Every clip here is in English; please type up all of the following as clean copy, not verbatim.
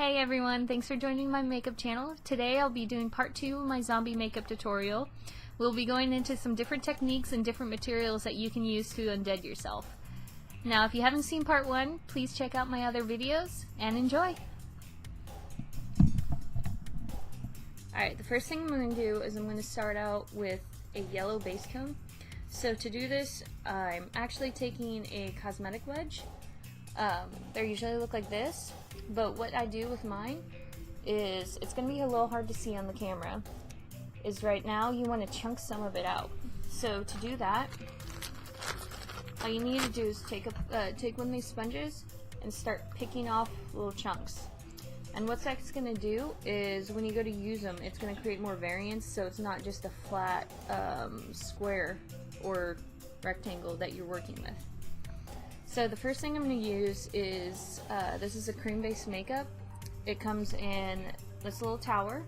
Hey everyone, thanks for joining my makeup channel. Today I'll be doing part 2 of my zombie makeup tutorial. We'll be going into some different techniques and different materials that you can use to undead yourself. Now if you haven't seen part 1, please check out my other videos and enjoy! Alright, the first thing I'm going to do is I'm going to start out with a yellow base tone. So to do this, I'm actually taking a cosmetic wedge. They usually look like this, but what I do with mine is, it's going to be a little hard to see on the camera, is right now you want to chunk some of it out. So to do that, all you need to do is take one of these sponges and start picking off little chunks. And what that's going to do is when you go to use them, it's going to create more variance, so it's not just a flat square or rectangle that you're working with. So the first thing I'm going to use is, this is a cream-based makeup. It comes in this little tower.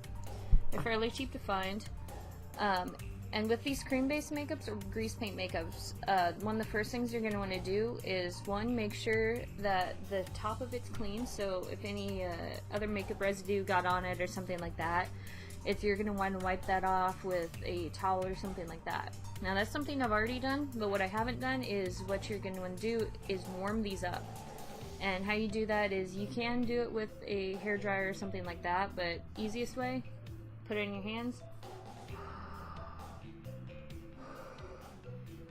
They're fairly cheap to find. And with these cream-based makeups or grease paint makeups, one of the first things you're going to want to do is, one, make sure that the top of it's clean, so if any other makeup residue got on it or something like that, you're going to want to wipe that off with a towel or something like that. Now that's something I've already done, but what I haven't done is what you're going to want to do is warm these up. And how you do that is, you can do it with a hairdryer or something like that, but easiest way, put it in your hands,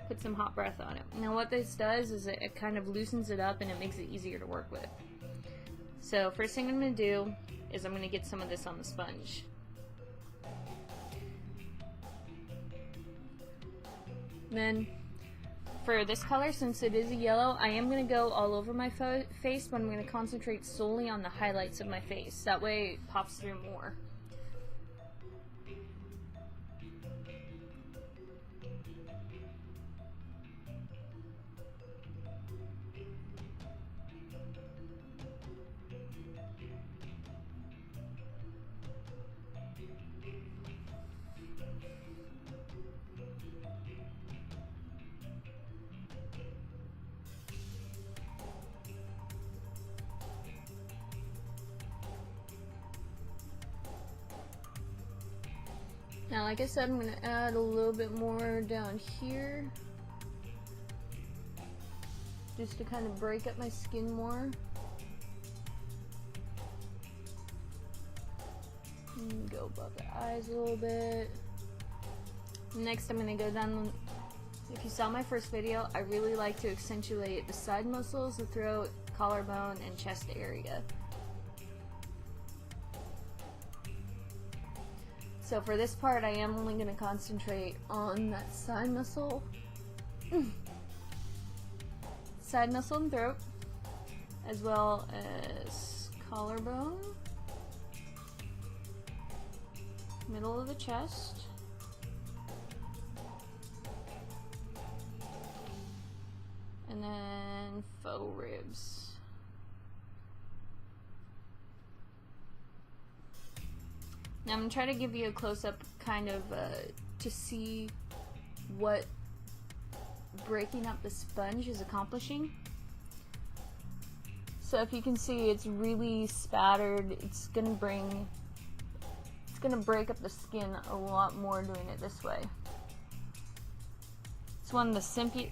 put some hot breath on it. Now what this does is it kind of loosens it up and it makes it easier to work with. So first thing I'm going to do is I'm going to get some of this on the sponge. Then for this color, since it is a yellow, I am going to go all over my face, but I'm going to concentrate solely on the highlights of my face. That way it pops through more. Now, like I said, I'm going to add a little bit more down here, just to kind of break up my skin more. And go above the eyes a little bit. Next, I'm going to go down. If you saw my first video, I really like to accentuate the side muscles, the throat, collarbone, and chest area. So for this part, I am only going to concentrate on that side muscle, side muscle and throat, as well as collarbone, middle of the chest, and then faux ribs. Now I'm going to try to give you a close-up kind of to see what breaking up the sponge is accomplishing. So if you can see, it's really spattered. It's going to break up the skin a lot more doing it this way. It's one of the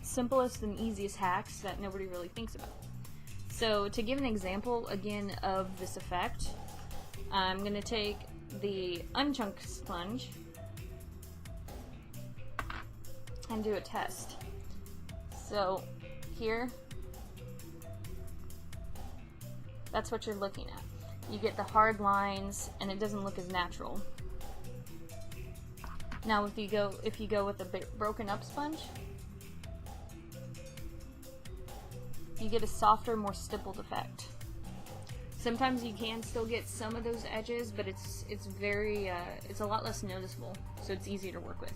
simplest and easiest hacks that nobody really thinks about. So to give an example again of this effect, I'm going to take the unchunked sponge and do a test. So here, that's what you're looking at. You get the hard lines and it doesn't look as natural. Now if you go with a bit broken up sponge, you get a softer, more stippled effect. Sometimes you can still get some of those edges, but it's a lot less noticeable, so it's easier to work with.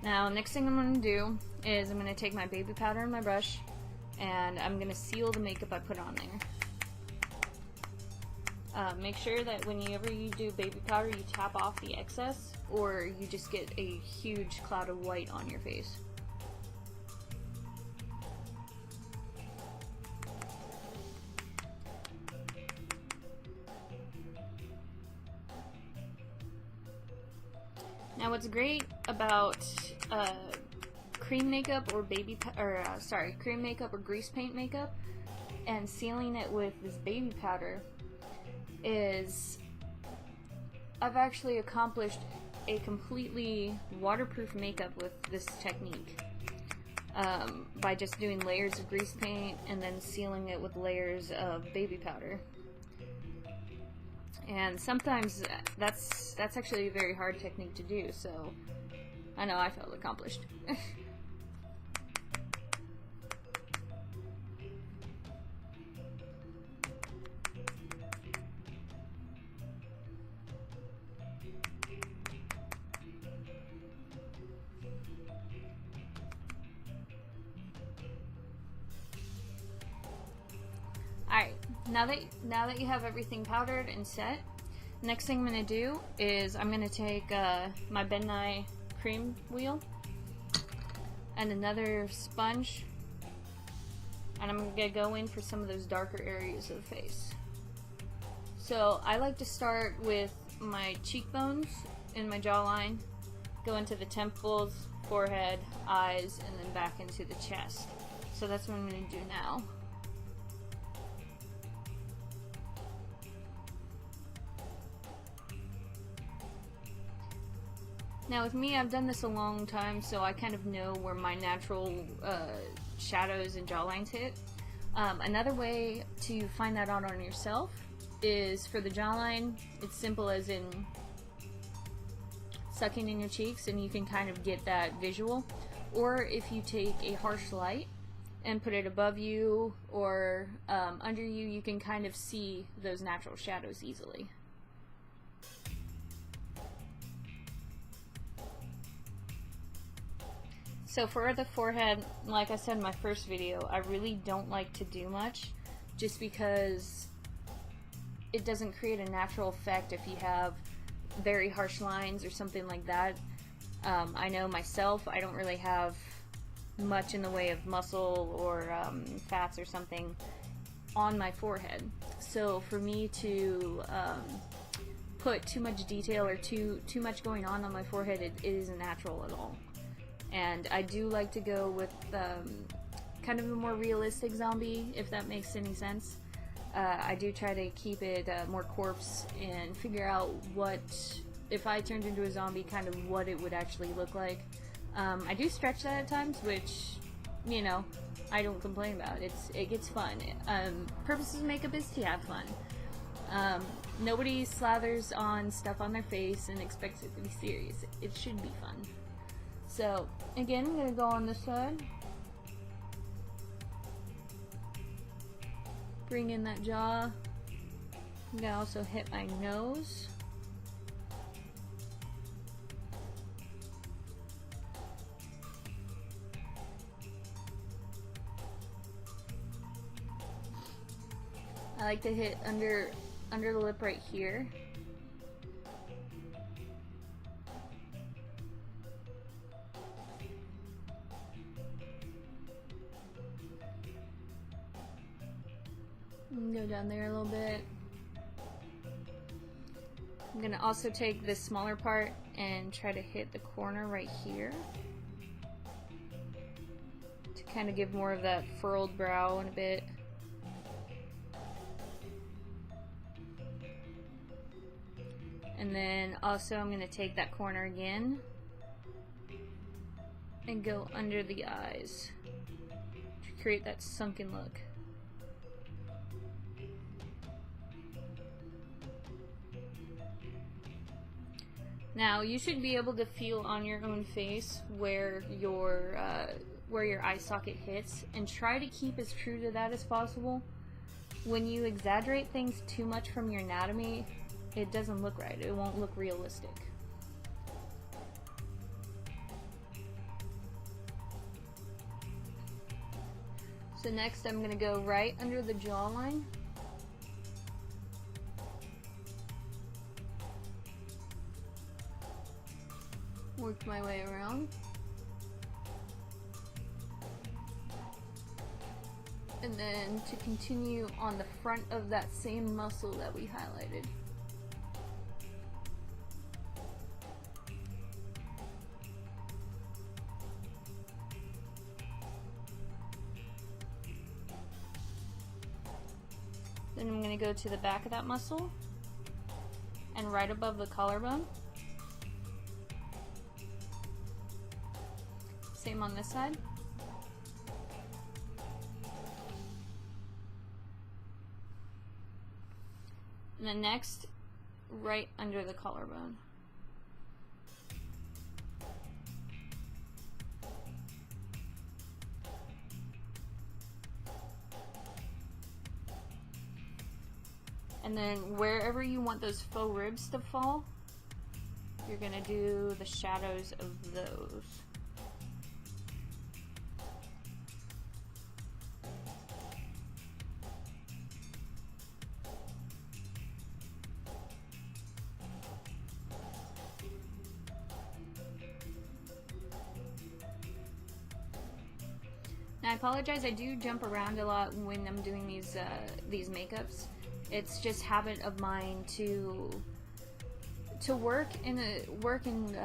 Now, next thing I'm going to do is I'm going to take my baby powder and my brush, and I'm going to seal the makeup I put on there. Make sure that whenever you do baby powder, you tap off the excess, or you just get a huge cloud of white on your face. Now what's great about cream makeup or cream makeup or grease paint makeup and sealing it with this baby powder is I've actually accomplished a completely waterproof makeup with this technique by just doing layers of grease paint and then sealing it with layers of baby powder. And sometimes that's actually a very hard technique to do, so I know I felt accomplished. Alright, now that you have everything powdered and set, next thing I'm going to do is I'm going to take my Ben Nye cream wheel and another sponge, and I'm going to go in for some of those darker areas of the face. So I like to start with my cheekbones and my jawline, go into the temples, forehead, eyes, and then back into the chest. So that's what I'm going to do now. Now with me, I've done this a long time, so I kind of know where my natural shadows and jawlines hit. Another way to find that out on yourself is for the jawline, it's simple as in sucking in your cheeks and you can kind of get that visual. Or if you take a harsh light and put it above you or under you, you can kind of see those natural shadows easily. So for the forehead, like I said in my first video, I really don't like to do much just because it doesn't create a natural effect if you have very harsh lines or something like that. I know myself, I don't really have much in the way of muscle or fats or something on my forehead. So for me to put too much detail or too much going on my forehead, it isn't natural at all. And I do like to go with kind of a more realistic zombie, if that makes any sense. I do try to keep it more corpse and figure out what, if I turned into a zombie, kind of what it would actually look like. I do stretch that at times, which, you know, I don't complain about. It gets fun. Purposes of makeup is to have fun. Nobody slathers on stuff on their face and expects it to be serious. It should be fun. So, again, I'm going to go on this side. Bring in that jaw. I'm going to also hit my nose. I like to hit under the lip right here. Go down there a little bit. I'm gonna also take this smaller part and try to hit the corner right here to kind of give more of that furrowed brow in a bit. And then also I'm gonna take that corner again and go under the eyes to create that sunken look. Now, you should be able to feel on your own face where your eye socket hits, and try to keep as true to that as possible. When you exaggerate things too much from your anatomy, it doesn't look right. It won't look realistic. So next I'm going to go right under the jawline. Work my way around. And then to continue on the front of that same muscle that we highlighted. Then I'm going to go to the back of that muscle and right above the collarbone. Same on this side. And then next, right under the collarbone. And then wherever you want those faux ribs to fall, you're gonna do the shadows of those. Now I apologize, I do jump around a lot when I'm doing these makeups. It's just habit of mine to work in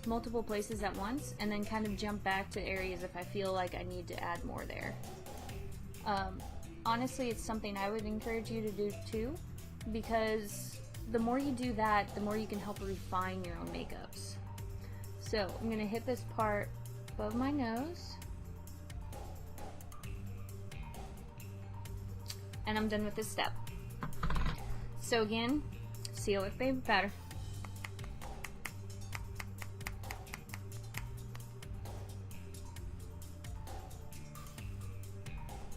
multiple places at once, and then kind of jump back to areas if I feel like I need to add more there. Honestly, it's something I would encourage you to do too, because the more you do that, the more you can help refine your own makeups. So I'm gonna hit this part above my nose, and I'm done with this step. So again, seal with baby powder.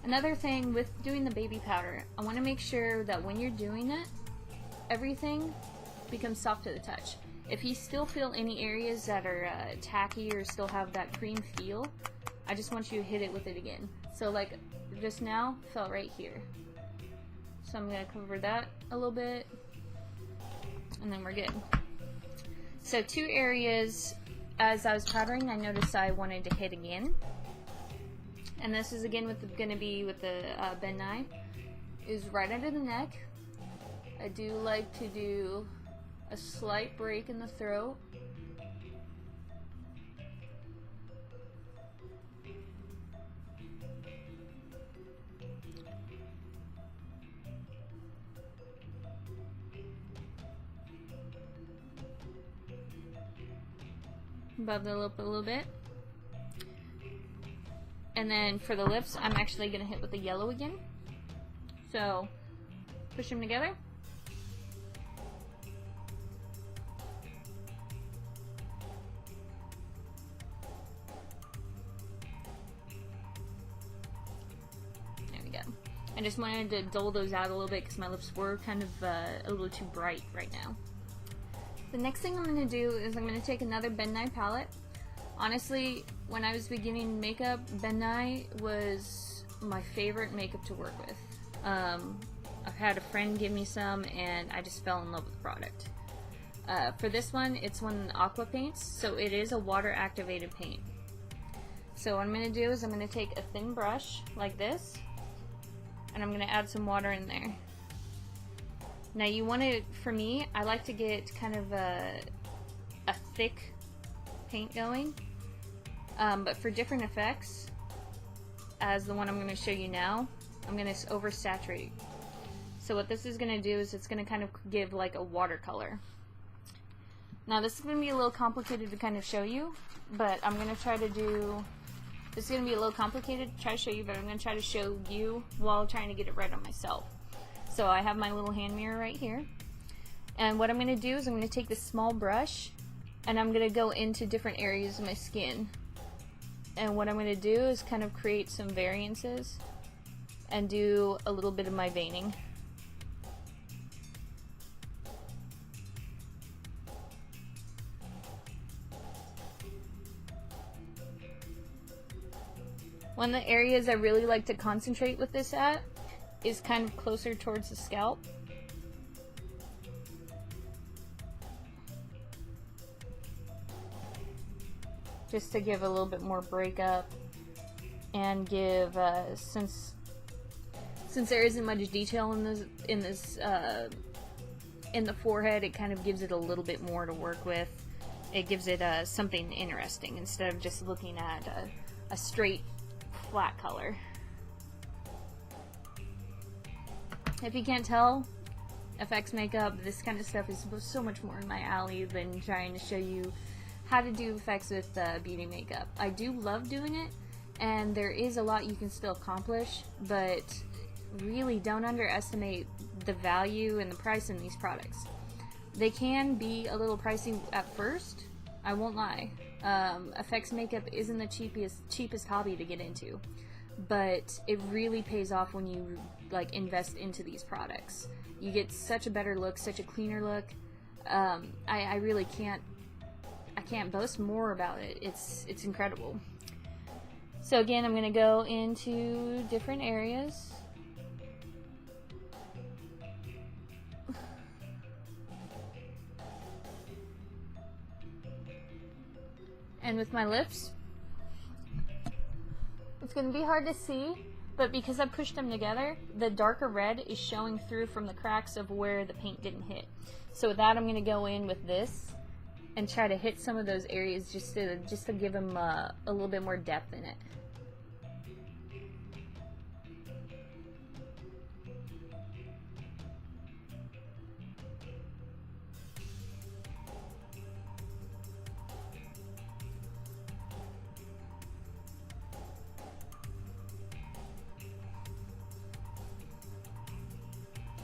Another thing with doing the baby powder, I want to make sure that when you're doing it, everything becomes soft to the touch. If you still feel any areas that are tacky or still have that cream feel, I just want you to hit it with it again. So like just now, felt right here. So I'm going to cover that a little bit, and then we're good. So 2 areas as I was powdering, I noticed I wanted to hit again. And this is again going to be with the Ben Nye, is right under the neck. I do like to do a slight break in the throat. Above the lip a little bit. And then for the lips, I'm actually going to hit with the yellow again. So, push them together. There we go. I just wanted to dull those out a little bit because my lips were kind of a little too bright right now. The next thing I'm going to do is I'm going to take another Ben Nye palette. Honestly, when I was beginning makeup, Ben Nye was my favorite makeup to work with. I've had a friend give me some and I just fell in love with the product. For this one, it's one Aqua Paints, so it is a water activated paint. So what I'm going to do is I'm going to take a thin brush like this, and I'm going to add some water in there. Now you want to, for me, I like to get kind of a thick paint going, but for different effects, as the one I'm going to show you now, I'm going to oversaturate. So what this is going to do is it's going to kind of give like a watercolor. Now this is going to be a little complicated to kind of show you, but I'm going to try to do, this is going to be a little complicated to try to show you, but I'm going to try to show you while trying to get it right on myself. So I have my little hand mirror right here, and what I'm going to do is I'm going to take this small brush and I'm going to go into different areas of my skin, and what I'm going to do is kind of create some variances and do a little bit of my veining. One of the areas I really like to concentrate with this at is kind of closer towards the scalp. Just to give a little bit more breakup and give, since there isn't much detail in the forehead, it kind of gives it a little bit more to work with. It gives it something interesting instead of just looking at a straight flat color. If you can't tell, FX makeup, this kind of stuff is so much more in my alley than trying to show you how to do effects with beauty makeup. I do love doing it, and there is a lot you can still accomplish, but really don't underestimate the value and the price in these products. They can be a little pricey at first, I won't lie. Effects makeup isn't the cheapest hobby to get into, but it really pays off when you like invest into these products. You get such a better look, such a cleaner look. I really can't boast more about it. It's incredible. So again, I'm going to go into different areas. And with my lips, it's going to be hard to see, but because I pushed them together, the darker red is showing through from the cracks of where the paint didn't hit. So with that, I'm going to go in with this and try to hit some of those areas just to give them a little bit more depth in it.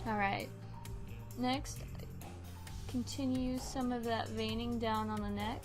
Alright, next, continue some of that veining down on the neck.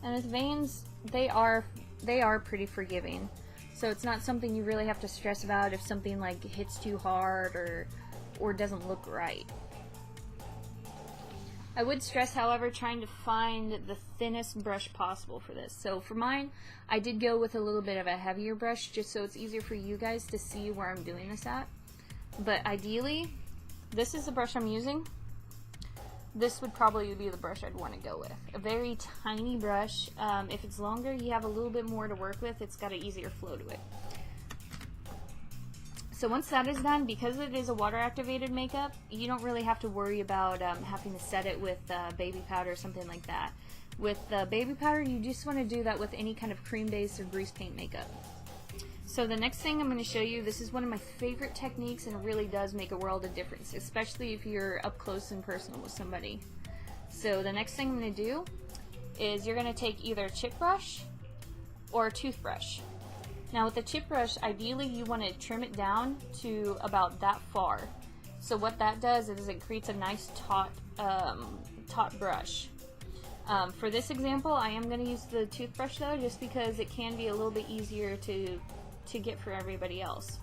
And with veins, they are pretty forgiving. So it's not something you really have to stress about if something like hits too hard or doesn't look right. I would stress, however, trying to find the thinnest brush possible for this. So for mine, I did go with a little bit of a heavier brush just so it's easier for you guys to see where I'm doing this at. But ideally, this is the brush I'm using. This would probably be the brush I'd want to go with. A very tiny brush. If it's longer, you have a little bit more to work with. It's got an easier flow to it. So once that is done, because it is a water activated makeup, you don't really have to worry about having to set it with baby powder or something like that. With baby powder, you just want to do that with any kind of cream based or grease paint makeup. So the next thing I'm going to show you, this is one of my favorite techniques, and it really does make a world of difference, especially if you're up close and personal with somebody. So the next thing I'm going to do is you're going to take either a chip brush or a toothbrush. Now with the chip brush, ideally you want to trim it down to about that far. So what that does is it creates a nice taut brush. For this example, I am going to use the toothbrush though, just because it can be a little bit easier to get for everybody else.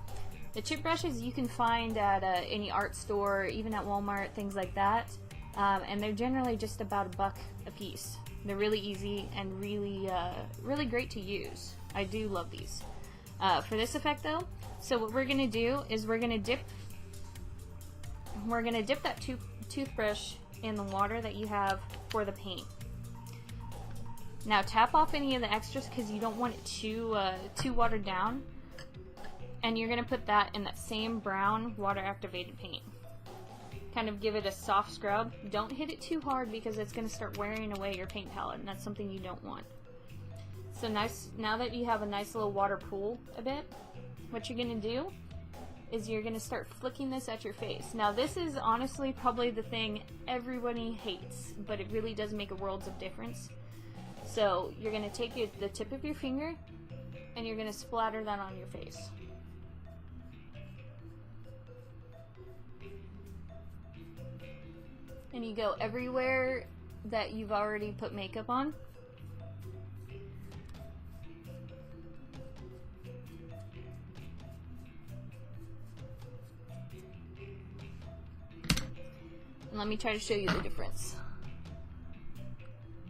The chip brushes you can find at any art store, even at Walmart, things like that, and they're generally just about $1 a piece. They're really easy and really great to use. I do love these. For this effect though, so what we're going to do is we're going to dip that toothbrush in the water that you have for the paint. Now tap off any of the extras because you don't want it too watered down. And you're going to put that in that same brown water activated paint. Kind of give it a soft scrub. Don't hit it too hard because it's going to start wearing away your paint palette, and that's something you don't want. So nice. Now that you have a nice little water pool a bit, what you're going to do is you're going to start flicking this at your face. Now this is honestly probably the thing everybody hates, but it really does make a world of difference. So you're going to take the tip of your finger and you're going to splatter that on your face. And you go everywhere that you've already put makeup on. And let me try to show you the difference.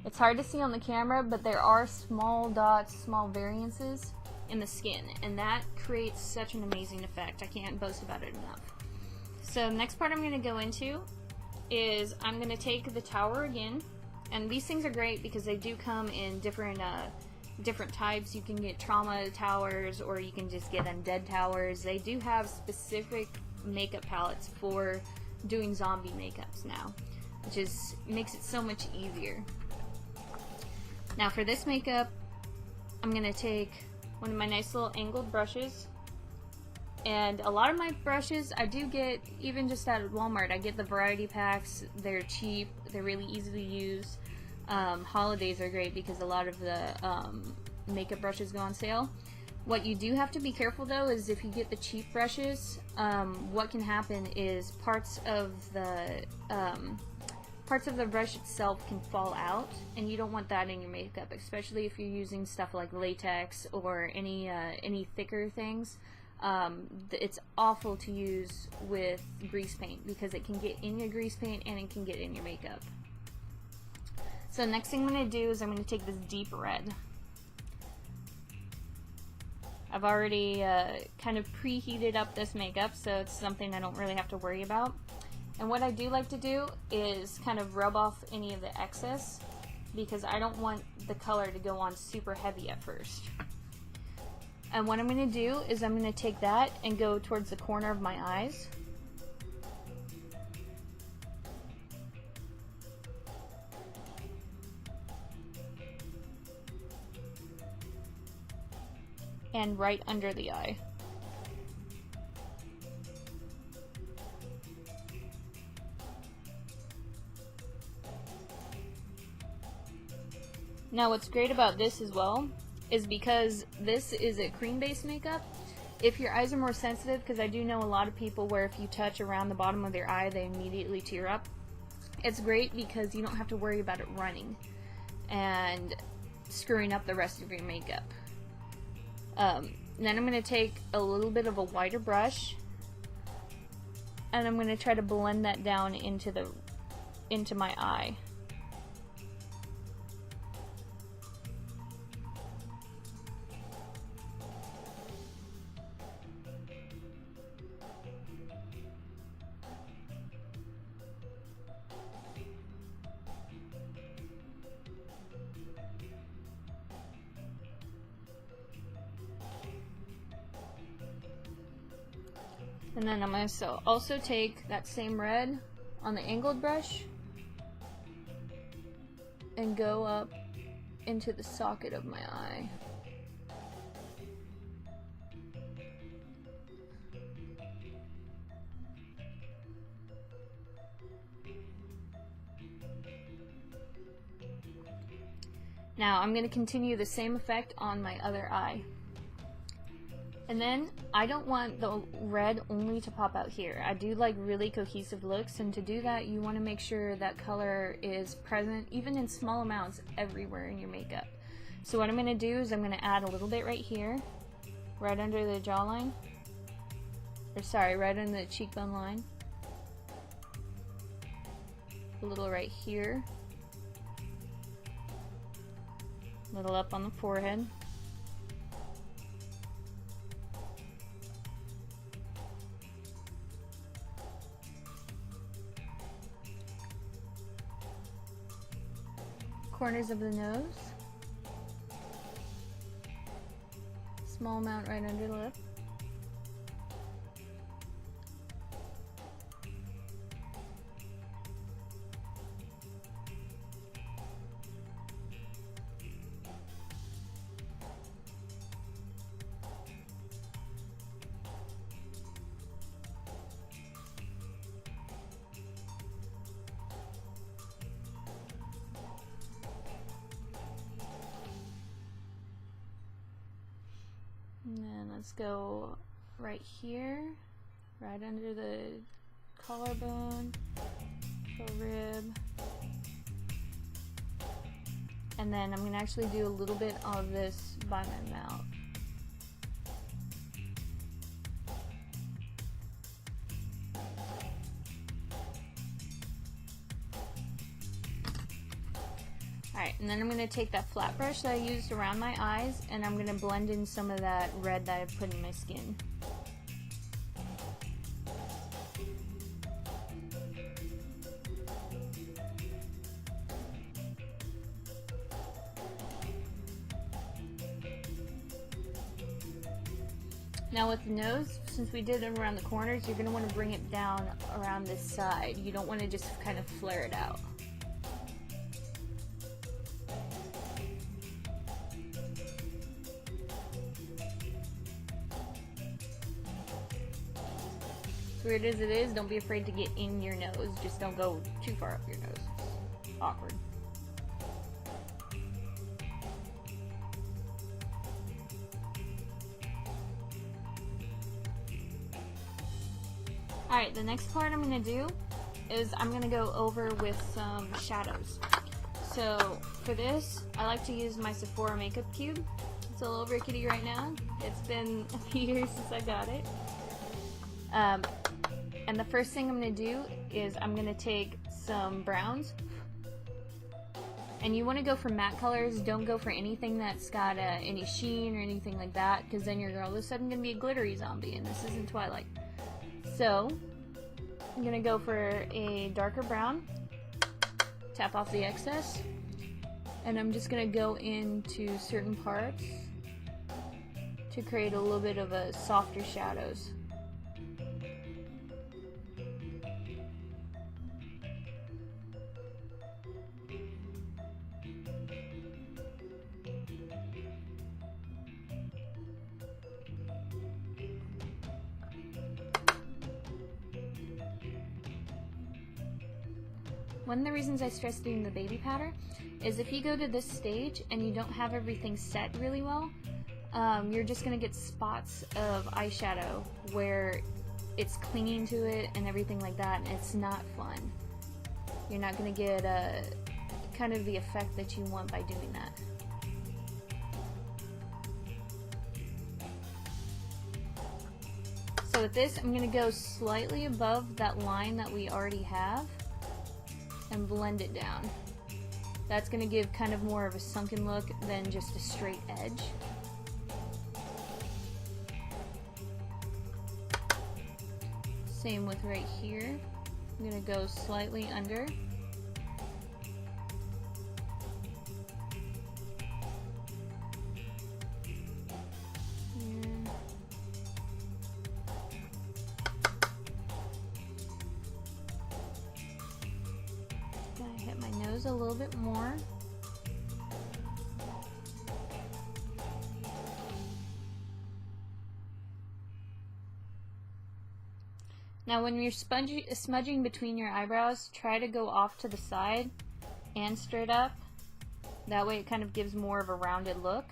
It's hard to see on the camera, but there are small dots, small variances in the skin, and that creates such an amazing effect. I can't boast about it enough. So the next part I'm going to go into is I'm going to take the tower again, and these things are great because they do come in different types. You can get trauma towers, or you can just get undead towers. They do have specific makeup palettes for doing zombie makeups now, which makes it so much easier. Now for this makeup, I'm going to take one of my nice little angled brushes. And a lot of my brushes I do get even just at Walmart. I get the variety packs. They're cheap. They're really easy to use. Holidays are great because a lot of the makeup brushes go on sale. What you do have to be careful though is if you get the cheap brushes, what can happen is parts of the brush itself can fall out, and you don't want that in your makeup, especially if you're using stuff like latex or any thicker things. It's awful to use with grease paint because it can get in your grease paint and it can get in your makeup. So next thing I'm going to do is I'm going to take this deep red. I've already kind of preheated up this makeup, so it's something I don't really have to worry about. And what I do like to do is kind of rub off any of the excess because I don't want the color to go on super heavy at first. And what I'm going to do is I'm going to take that and go towards the corner of my eyes. And right under the eye. Now what's great about this as well is because this is a cream-based makeup, if your eyes are more sensitive, because I do know a lot of people where if you touch around the bottom of their eye, they immediately tear up. It's great because you don't have to worry about it running and screwing up the rest of your makeup. Then I'm going to take a little bit of a wider brush, and I'm going to try to blend that down into my eye. And then I'm going to also take that same red on the angled brush and go up into the socket of my eye. Now I'm going to continue the same effect on my other eye. And then I don't want the red only to pop out here. I do like really cohesive looks, and to do that you want to make sure that color is present even in small amounts everywhere in your makeup. So what I'm going to do is I'm going to add a little bit right here, right under the jawline, or sorry, right under the cheekbone line, a little right here, a little up on the forehead, corners of the nose, small amount right under the lip, and then let's go right here, right under the collarbone, the rib, and then I'm going to actually do a little bit of this by my mouth. Alright, and then I'm going to take that flat brush that I used around my eyes, and I'm going to blend in some of that red that I've put in my skin. Now with the nose, since we did it around the corners, you're going to want to bring it down around this side. You don't want to just kind of flare it out. As weird as it is, don't be afraid to get in your nose. Just don't go too far up your nose. It's awkward. Alright, the next part I'm going to do is I'm going to go over with some shadows. So for this, I like to use my Sephora makeup cube. It's a little rickety right now. It's been a few years since I got it. And the first thing I'm going to do is I'm going to take some browns. And you want to go for matte colors. Don't go for anything that's got any sheen or anything like that, because then you're all of a sudden going to be a glittery zombie, and this isn't Twilight. So, I'm going to go for a darker brown, tap off the excess, and I'm just going to go into certain parts to create a little bit of a softer shadows. One of the reasons I stress doing the baby powder is if you go to this stage and you don't have everything set really well, you're just going to get spots of eyeshadow where it's clinging to it and everything like that, and it's not fun. You're not going to get kind of the effect that you want by doing that. So with this, I'm going to go slightly above that line that we already have and blend it down. That's going to give kind of more of a sunken look than just a straight edge. Same with right here. I'm going to go slightly under. Hit my nose a little bit more. Now when you're smudging between your eyebrows, try to go off to the side and straight up. That way it kind of gives more of a rounded look.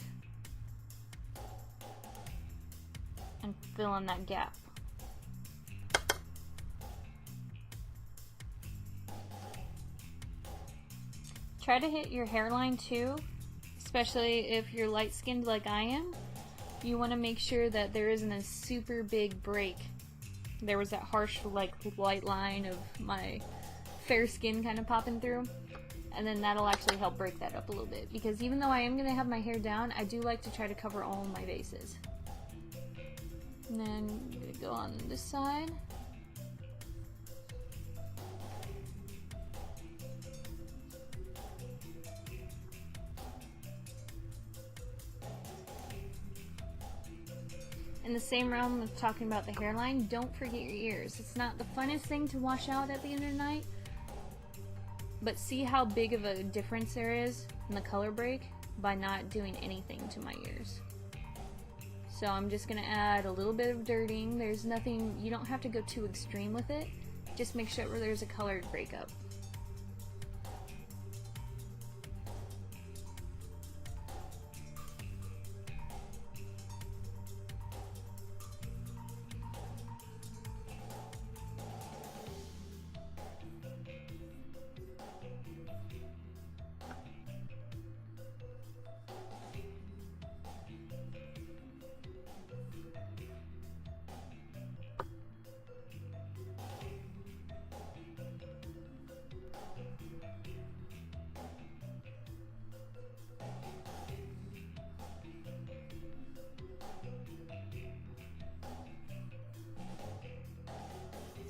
And fill in that gap. Try to hit your hairline too, especially if you're light-skinned like I am. You want to make sure that there isn't a super big break. There was that harsh like light line of my fair skin kind of popping through, and then that'll actually help break that up a little bit, because even though I am going to have my hair down, I do like to try to cover all of my bases. And then I'm going to go on this side. In the same realm of talking about the hairline, don't forget your ears. It's not the funnest thing to wash out at the end of the night, but see how big of a difference there is in the color break by not doing anything to my ears. So I'm just going to add a little bit of dirtying. There's nothing, you don't have to go too extreme with it. Just make sure there's a colored breakup.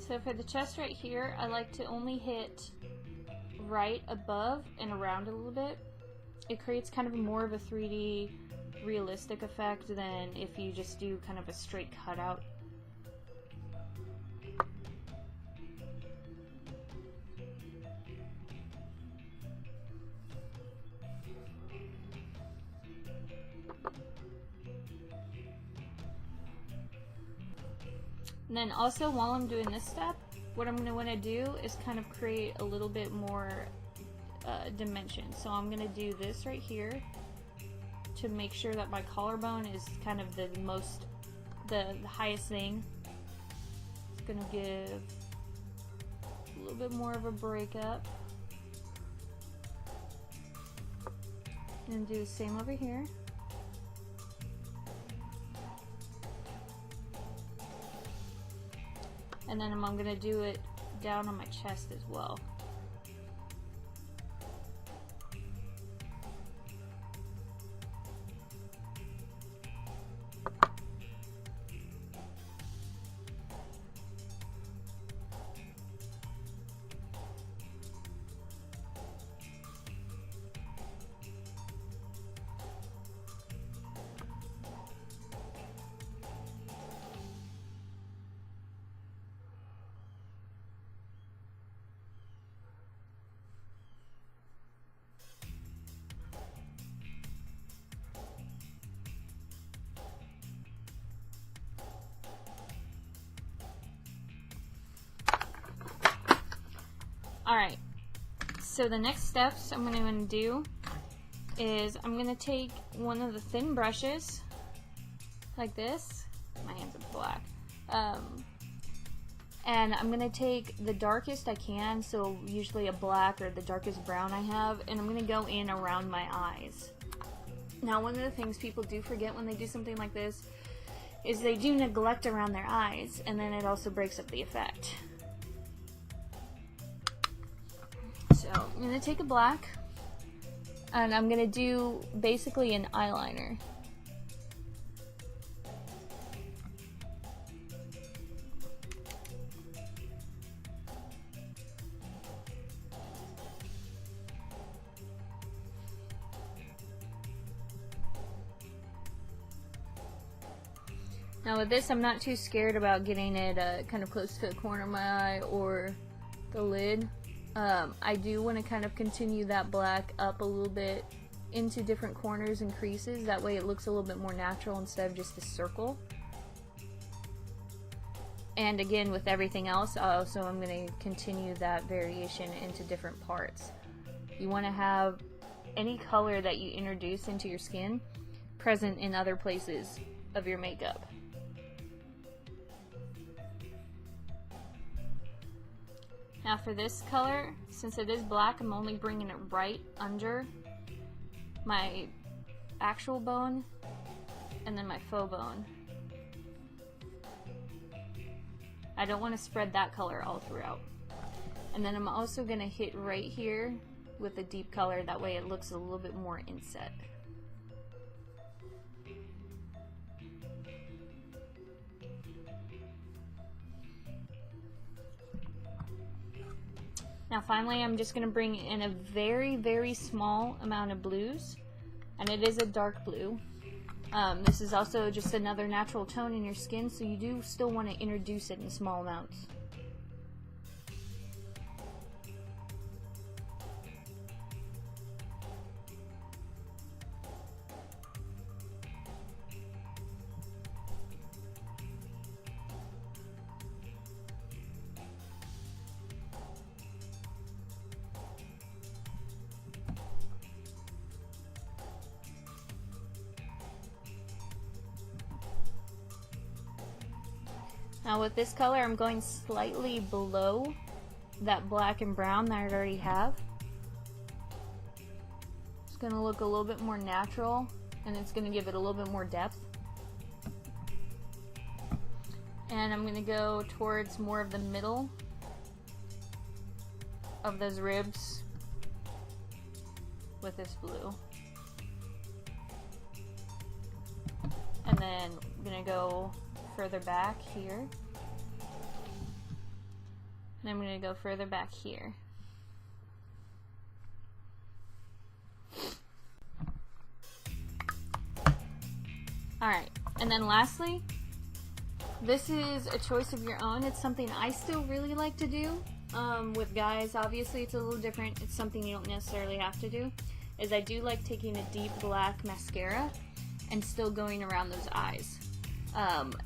So for the chest right here, I like to only hit right above and around a little bit. It creates kind of more of a 3D realistic effect than if you just do kind of a straight cutout. And then also, while I'm doing this step, what I'm going to want to do is kind of create a little bit more dimension. So I'm going to do this right here to make sure that my collarbone is kind of the highest thing. It's going to give a little bit more of a breakup. And do the same over here. And then I'm going to do it down on my chest as well. Alright, so the next steps I'm going to do is I'm going to take one of the thin brushes, like this. My hands are black. And I'm going to take the darkest I can, so usually a black or the darkest brown I have, and I'm going to go in around my eyes. Now, one of the things people do forget when they do something like this is they do neglect around their eyes, and then it also breaks up the effect. So I'm going to take a black, and I'm going to do basically an eyeliner. Now with this, I'm not too scared about getting it kind of close to the corner of my eye or the lid. I do want to kind of continue that black up a little bit into different corners and creases. That way it looks a little bit more natural instead of just a circle. And again, with everything else, I'm going to continue that variation into different parts. You want to have any color that you introduce into your skin present in other places of your makeup. Now for this color, since it is black, I'm only bringing it right under my actual bone and then my faux bone. I don't want to spread that color all throughout. And then I'm also going to hit right here with a deep color, that way it looks a little bit more inset. Now finally, I'm just going to bring in a very, very small amount of blues, and it is a dark blue. This is also just another natural tone in your skin, so you do still want to introduce it in small amounts. Now with this color, I'm going slightly below that black and brown that I already have. It's going to look a little bit more natural, and it's going to give it a little bit more depth. And I'm going to go towards more of the middle of those ribs with this blue. And then I'm going to go further back here. And I'm going to go further back here. Alright, and then lastly, this is a choice of your own. It's something I still really like to do. With guys, obviously it's a little different. It's something you don't necessarily have to do. Is I do like taking a deep black mascara and still going around those eyes.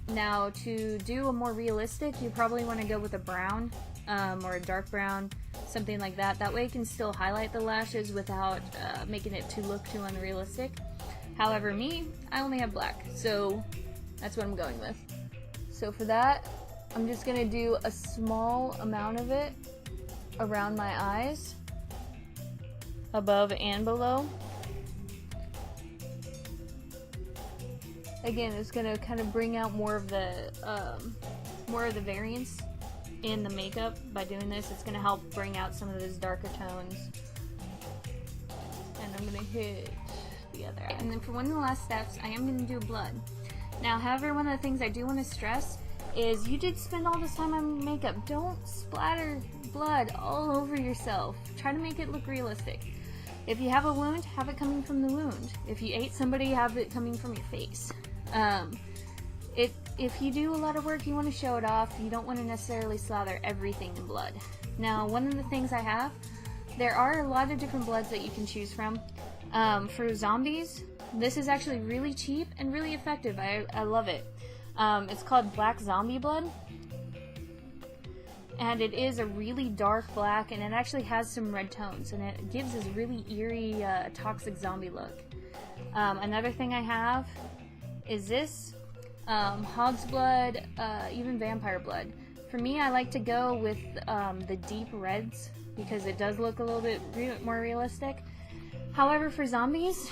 Now, to do a more realistic, you probably want to go with a brown or a dark brown, something like that. That way it can still highlight the lashes without making it look too unrealistic. However, me, I only have black, so that's what I'm going with. So for that, I'm just going to do a small amount of it around my eyes, above and below. Again, it's going to kind of bring out more of the variance in the makeup. By doing this, it's going to help bring out some of those darker tones. And I'm going to hit the other eye. And then for one of the last steps, I am going to do blood. Now, however, one of the things I do want to stress is you did spend all this time on makeup. Don't splatter blood all over yourself. Try to make it look realistic. If you have a wound, have it coming from the wound. If you ate somebody, have it coming from your face. If you do a lot of work, you want to show it off. You don't want to necessarily slather everything in blood. Now, one of the things I have, there are a lot of different bloods that you can choose from. For zombies, this is actually really cheap and really effective. I love it. It's called Black Zombie Blood. And it is a really dark black, and it actually has some red tones, and it gives this really eerie, toxic zombie look. Another thing I have is this, Hog's Blood, even Vampire Blood. For me, I like to go with the deep reds, because it does look a little bit more realistic. However, for zombies,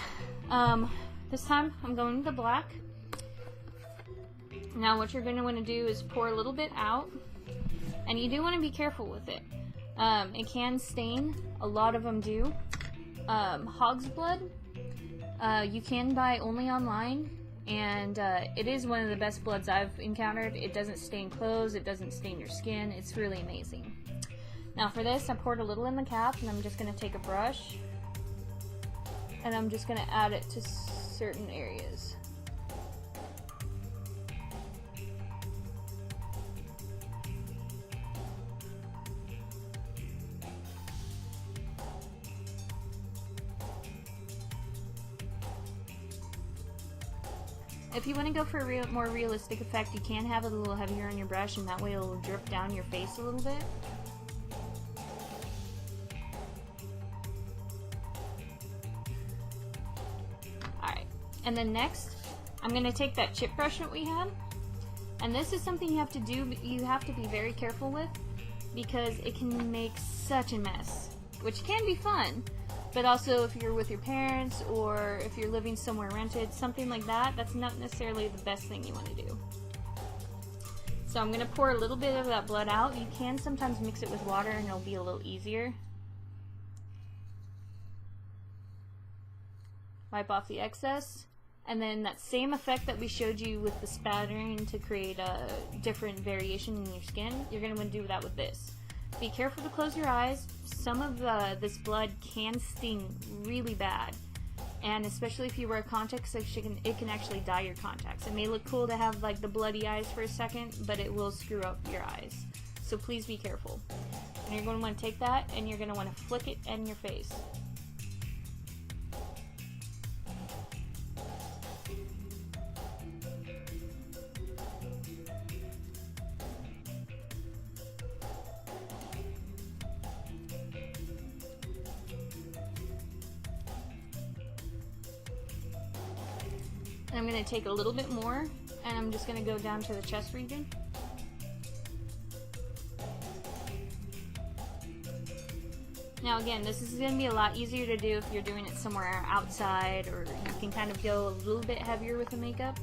this time I'm going with the black. Now what you're going to want to do is pour a little bit out, and you do want to be careful with it. It can stain, a lot of them do. Hog's Blood, you can buy only online, and it is one of the best bloods I've encountered. It doesn't stain clothes, it doesn't stain your skin, it's really amazing. Now for this, I poured a little in the cap, and I'm just going to take a brush, and I'm just going to add it to certain areas. If you want to go for a more realistic effect, you can have it a little heavier on your brush, and that way it'll drip down your face a little bit. Alright, and then next, I'm going to take that chip brush that we had, and this is something you have to do, but you have to be very careful with, because it can make such a mess, which can be fun. But also, if you're with your parents, or if you're living somewhere rented, something like that, that's not necessarily the best thing you want to do. So I'm going to pour a little bit of that blood out. You can sometimes mix it with water and it'll be a little easier. Wipe off the excess. And then that same effect that we showed you with the spattering to create a different variation in your skin, you're going to want to do that with this. Be careful to close your eyes. Some of this blood can sting really bad, and especially if you wear contacts, it can actually dye your contacts. It may look cool to have like the bloody eyes for a second, but it will screw up your eyes. So please be careful. And you're going to want to take that, and you're going to want to flick it in your face. I'm going to take a little bit more, and I'm just going to go down to the chest region. Now again, this is going to be a lot easier to do if you're doing it somewhere outside, or you can kind of go a little bit heavier with the makeup.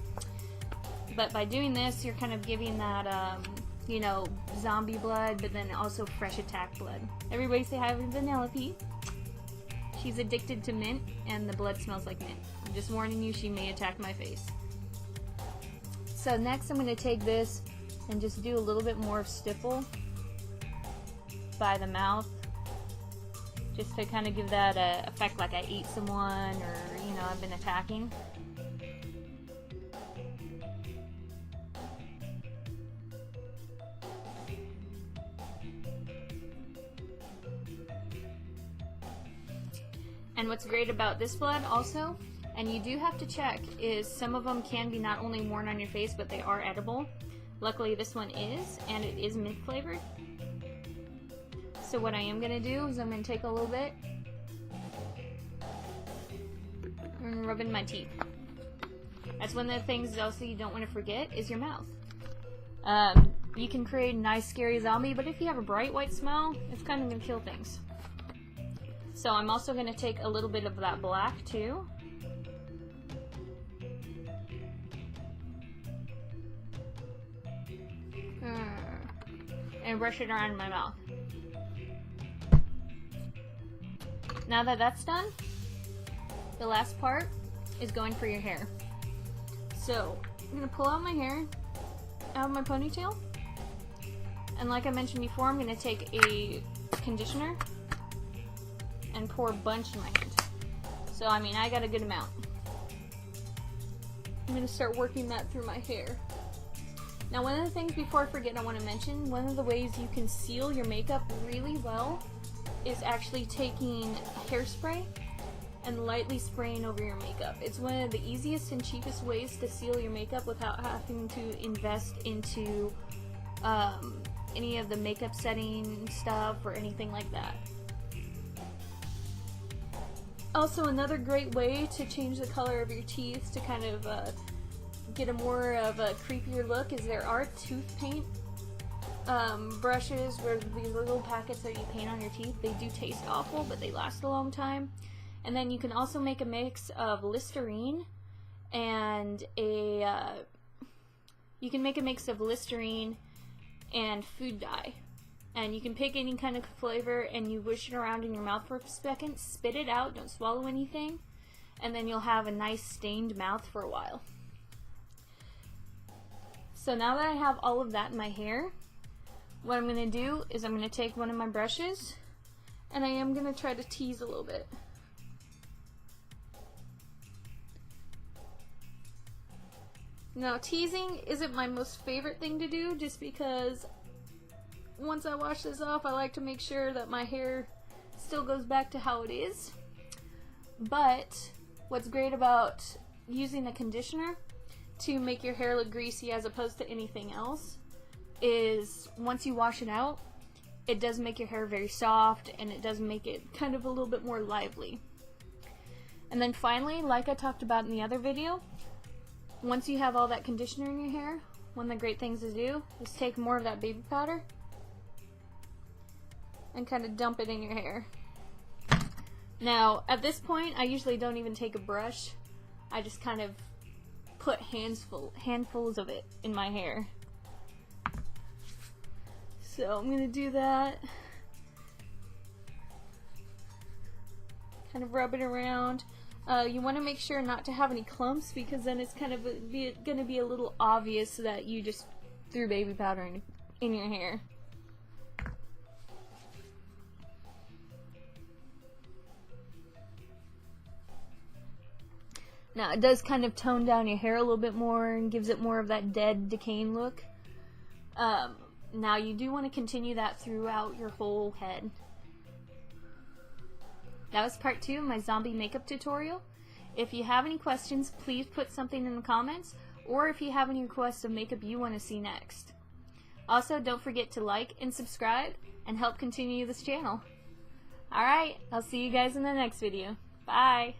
But by doing this, you're kind of giving that, you know, zombie blood, but then also fresh attack blood. Everybody say hi to Vanellope. She's addicted to mint, and the blood smells like mint. I'm just warning you, she may attack my face. So next I'm going to take this and just do a little bit more of stipple by the mouth, just to kind of give that effect like I ate someone, or, you know, I've been attacking. And what's great about this blood also, and you do have to check, is some of them can be not only worn on your face, but they are edible. Luckily this one is, and it is mint flavored. So what I am going to do is I'm going to take a little bit and rub in my teeth. That's one of the things also you don't want to forget is your mouth. You can create a nice scary zombie, but if you have a bright white smile, it's kind of going to kill things. So I'm also going to take a little bit of that black too. And brush it around in my mouth. Now that that's done, the last part is going for your hair. So I'm going to pull out my hair out of my ponytail, and like I mentioned before, I'm going to take a conditioner and pour a bunch in my hand. So I mean, I got a good amount. I'm going to start working that through my hair. Now one of the things before I forget I want to mention, one of the ways you can seal your makeup really well is actually taking hairspray and lightly spraying over your makeup. It's one of the easiest and cheapest ways to seal your makeup without having to invest into any of the makeup setting stuff or anything like that. Also, another great way to change the color of your teeth to kind of get a more of a creepier look is there are tooth paint brushes where these little packets that you paint on your teeth. They do taste awful, but they last a long time. And then you can also make a mix of Listerine and and food dye. And you can pick any kind of flavor and you wish it around in your mouth for a second, spit it out, don't swallow anything, and then you'll have a nice stained mouth for a while. So now that I have all of that in my hair, what I'm going to do is I'm going to take one of my brushes and I am going to try to tease a little bit. Now teasing isn't my most favorite thing to do just because once I wash this off I like to make sure that my hair still goes back to how it is. But what's great about using a conditioner to make your hair look greasy as opposed to anything else is once you wash it out, it does make your hair very soft and it does make it kind of a little bit more lively. And then finally, like I talked about in the other video, once you have all that conditioner in your hair, one of the great things to do is take more of that baby powder and kind of dump it in your hair. Now at this point I usually don't even take a brush, I just kind of put handfuls of it in my hair. So I'm gonna do that, kind of rub it around. You want to make sure not to have any clumps because then it's kind of gonna be a little obvious that you just threw baby powder in your hair. Now it does kind of tone down your hair a little bit more and gives it more of that dead, decaying look. Now you do want to continue that throughout your whole head. That was part 2 of my zombie makeup tutorial. If you have any questions, please put something in the comments, or if you have any requests of makeup you want to see next. Also, don't forget to like and subscribe and help continue this channel. Alright, I'll see you guys in the next video. Bye!